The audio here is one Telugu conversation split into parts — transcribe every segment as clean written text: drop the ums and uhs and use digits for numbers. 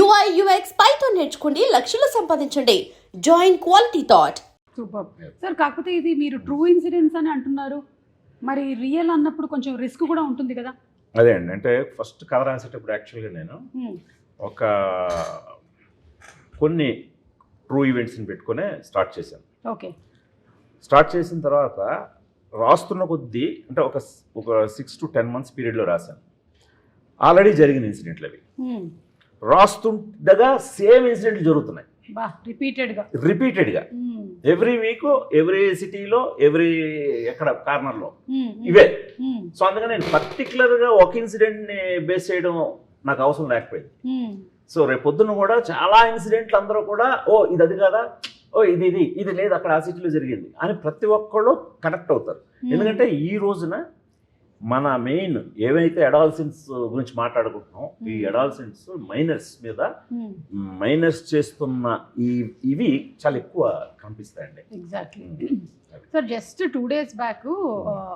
UI UX పైథాన్ నేర్చుకోండి, లక్షలు సంపాదించండి. Join quality thought. Super sir. కాకపోతే ఇది మీరు ట్రూ ఇన్సిడెంట్స్ అని అంటున్నారు, మరి రియల్ అన్నప్పుడు కొంచెం రిస్క్ కూడా ఉంటుంది కదా? అదే అండి, అంటే ఫస్ట్ కథ రాసేటప్పుడు యాక్చువల్గా నేను ఒక కొన్ని ట్రూ ఈవెంట్స్ని పెట్టుకునే స్టార్ట్ చేశాను. ఓకే. స్టార్ట్ చేసిన తర్వాత రాస్తున్న కొద్దీ అంటే ఒక 6 to 10 months పీరియడ్లో రాశాను. ఆల్రెడీ జరిగిన ఇన్సిడెంట్లు అవి. రాస్తుండగా సేమ్ ఇన్సిడెంట్లు జరుగుతున్నాయి రిపీటెడ్గా ఎవ్రీ వీక్, ఎవ్రీ సిటీలో, ఎక్కడ కార్నర్లో ఇవే. సో అందుకని నేను పర్టికులర్గా ఒక ఇన్సిడెంట్ని బేస్ చేయడం నాకు అవసరం లేకపోయింది. సో రేపు పొద్దున్న కూడా చాలా ఇన్సిడెంట్లు అందరూ కూడా ఇది అది కదా, ఇది లేదు అక్కడ ఆ సిటీలో జరిగింది అని ప్రతి ఒక్కళ్ళు కనెక్ట్ అవుతారు. ఎందుకంటే ఈ రోజున మన మెయిన్ ఏవైతే అడాల్సెన్స్ గురించి మాట్లాడుకుంటున్నాం, ఈ అడాల్సెన్స్ మైనర్స్ చేస్తున్న ఇవి చాలా ఎక్కువ కనిపిస్తాయండి. Exactly sir. Just 2 days back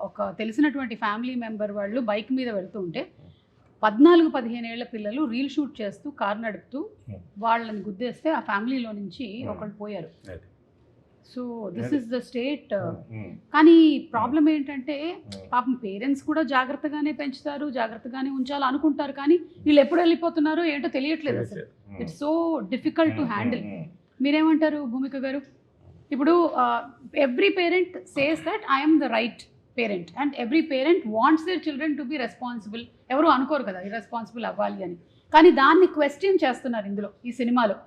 ఒక తెలిసినటువంటి ఫ్యామిలీ మెంబర్ వాళ్ళు బైక్ మీద వెళ్తూ ఉంటే 14-15 ఏళ్ల పిల్లలు రీల్ షూట్ చేస్తూ కార్ నడుపుతూ వాళ్ళని గుద్దేస్తే ఆ ఫ్యామిలీలో నుంచి ఒకళ్ళు పోయారు. So this is the state. కానీ ప్రాబ్లం ఏంటంటే పాపం పేరెంట్స్ కూడా జాగ్రత్తగానే పెంచుతారు, జాగ్రత్తగానే ఉంచాలి అనుకుంటారు, కానీ వీళ్ళు ఎప్పుడు వెళ్ళిపోతున్నారో ఏంటో తెలియట్లేదు అసలు. It's so difficult to handle. మీరేమంటారు భూమిక గారు? ఇప్పుడు every parent says that I'm the right parent and every parent wants their children to be responsible. ఎవరు అనుకోరు కదా ఇర్రెస్పాన్సిబుల్ అవ్వాలి అని, కానీ దాన్ని క్వశ్చన్ చేస్తున్నారు ఇందులో, ఈ సినిమాలో.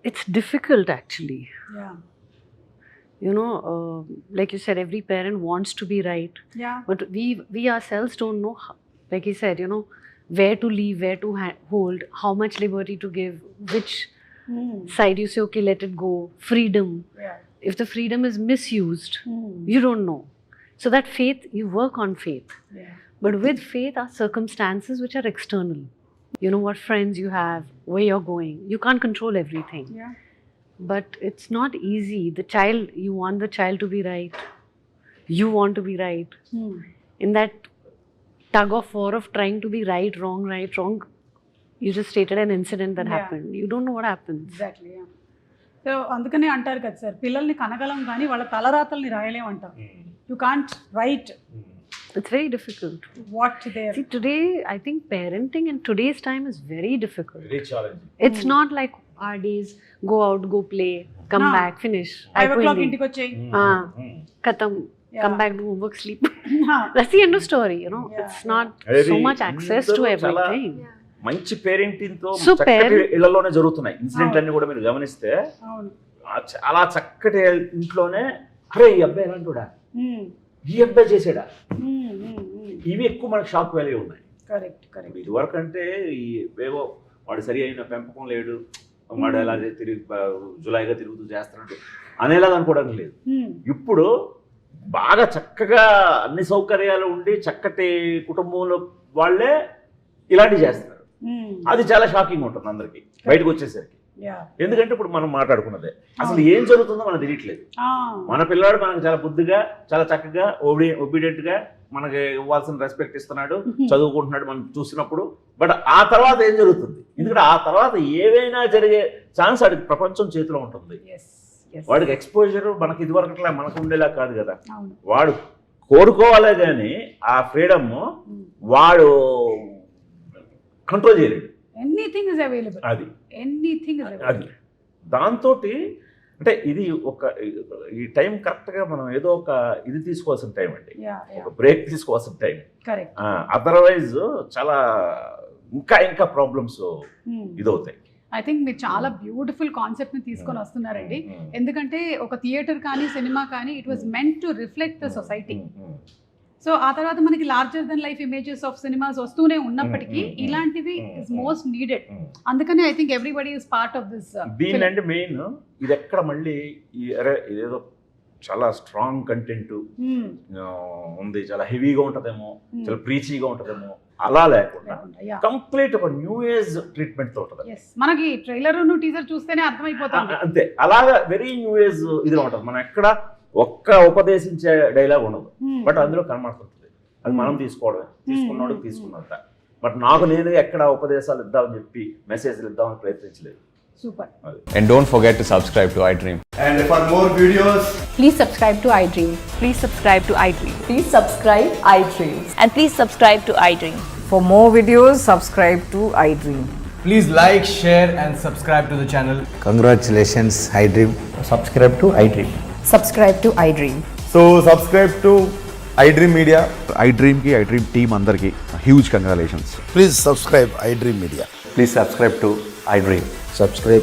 It's difficult actually. Yeah. You know, like you said, every parent wants to be right. Yeah. But we ourselves don't know, like you said, you know, where to leave, where to hold, how much liberty to give, which side you say, okay, let it go. Freedom. Yeah. If the freedom is misused, you don't know. So that faith, you work on faith. Yeah. But with faith are circumstances which are external. You know what friends you have, where you're going. You can't control everything. Yeah. But it's not easy. The child, you want the child to be right. You want to be right. In that tug of war of trying to be right, wrong, you just stated an incident that happened. You don't know what happens. Exactly, yeah. So అందుకనే అంటారు కదా సార్, పిల్లల్ని కనగలం కానీ వాళ్ళ తలరాతల్ని రాయలేం అంటారు. You can't right. It's very difficult. What there? See, today, I think parenting in today's time is very difficult. Very challenging. It's not like our days, go out, go play, come back, finish. 5 o'clock ఇంటికి వచ్చేయి, khatam, come back, do homework, sleep. That's the end of story, you know. It's not so much access to everything. మంచి పేరెంటింగ్ తో చక్కటి ఇళ్లలోనే జరుగుతున్నాయి ఇన్సిడెంట్ అన్ని కూడా మీరు గమనిస్తే. చాలా చక్కటి ఇంట్లోనే అరే ఈ అబ్బాయి ఎలాంటివాడా, ఈ అబ్బాయి చేసాడా, ఇవి ఎక్కువ మనకు షాక్ వాల్యూ ఉన్నాయి. కరెక్ట్. ఇదివరకు అంటే ఏవో వాడు సరి అయిన పెంపకం లేడు, వాడు ఎలా జులాయిగా తిరుగుతూ చేస్తున్నాడు అనేలాగా అనుకోవడానికి లేదు. ఇప్పుడు బాగా చక్కగా అన్ని సౌకర్యాలు ఉండి చక్కటి కుటుంబంలో వాళ్ళే ఇలాంటివి చేస్తున్నారు. అది చాలా షాకింగ్ ఉంటుంది అందరికి బయటకు వచ్చేసరికి. ఎందుకంటే ఇప్పుడు మనం మాట్లాడుకున్నదే అసలు ఏం జరుగుతుందో మనకు తెలియట్లేదు. మన పిల్లాడు మనకు చాలా బుద్ధిగా, చాలా చక్కగా, ఒబీడియంట్ గా మనకి ఇవ్వాల్సిన రెస్పెక్ట్ ఇస్తున్నాడు, చదువుకుంటున్నాడు మనం చూసినప్పుడు. బట్ ఆ తర్వాత ఏం జరుగుతుంది? ఎందుకంటే ఆ తర్వాత ఏవైనా జరిగే ఛాన్స్ వాడికి ప్రపంచం చేతిలో ఉంటుంది. వాడికి ఎక్స్పోజర్ మనకి ఇదివరకట్లా మనకు ఉండేలా కాదు కదా. వాడు కోరుకోవాలే కానీ ఆ ఫ్రీడమ్ వాడు కంట్రోల్ చేయలేడు. Anything is available. అది ఎనీథింగ్ ఇస్ అవైలబుల్. అది దాంతో అంటే ఇది ఈ టైం కరెక్ట్గా మనం ఏదో ఒక ఇది తీసుకోవాల్సిన టైం అండి, ఒక బ్రేక్ తీసుకోవాల్సిన టైం. అదర్వైజ్ చాలా ఇంకా ప్రాబ్లమ్స్ ఇదవుతాయి. ఐ థింక్ మీరు చాలా బ్యూటిఫుల్ కాన్సెప్ట్ ని తీసుకొని వస్తున్నారండి. ఎందుకంటే ఒక థియేటర్ కానీ సినిమా కానీ it was meant to reflect the society. So ఆ తర్వాత మనకి larger than life images of cinemas వస్తూనే ఉన్నప్పటికీ ఇలాంటివి ఇస్ మోస్ట్ నీడెడ్. అందుకని I think everybody is part of this. దీనికంటే మెయిన్ ఇది ఎక్కడ మళ్ళీ ఇదేదో చాలా స్ట్రాంగ్ కంటెంట్ ఉంది, చాలా హెవీగా ఉంటుందేమో, చాలా ప్రీచీగా ఉంటుందేమో, అలా లేకుండా కంప్లీట్ ఒక న్యూ ఏజ్ ట్రీట్మెంట్ తో ఉంటుంది. మనకి ట్రైలర్ టీజర్ చూస్తేనే అర్థమైపోతుంది అంతే. అలాగా వెరీ న్యూ ఏజ్ ఇదిగా ఉంటుంది. మనం ఎక్కడ ఒక్క ఉపదేశించే డైలాగ్ ఉండదు, బట్ అందులో కనబడుతుంటుంది. అది మనం తీసుకోవడమే, తీసుకున్నాడు తీసుకున్నంత. బట్ నాకు నేను ఎక్కడ ఉపదేశాలు ఇద్దామని చెప్పి మెసేజ్లు ఇద్దామని ప్రయత్నించలేదు. Super. And don't forget to subscribe to iDream. And for more videos, please subscribe to iDream. Please subscribe to iDream. Please subscribe iDreams. And please subscribe to iDream. For more videos, subscribe to iDream. please like, share, and subscribe to the channel. Congratulations, iDream. Subscribe to iDream. Subscribe to iDream. So subscribe to iDream Media. iDream ki iDream team andarki huge congratulations. Please subscribe iDream Media. Please subscribe to iDream. Subscribe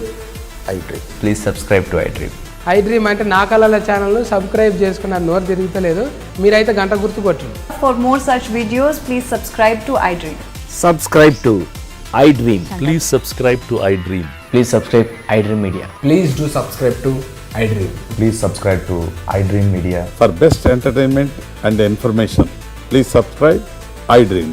iDream. Please subscribe to iDream. iDream అంటే నా కళల ఛానల్ను సబ్స్క్రైబ్ చేసుకున్నారు, నోరు తిరుగుతలేదు, మీరైతే గంట గుర్తు కొట్టండి. For more such videos, please subscribe to iDream. Subscribe to iDream. Please subscribe to iDream. Please subscribe iDream Media. Please do subscribe to iDream. Please subscribe to iDream Media. For best entertainment and information, please subscribe iDream.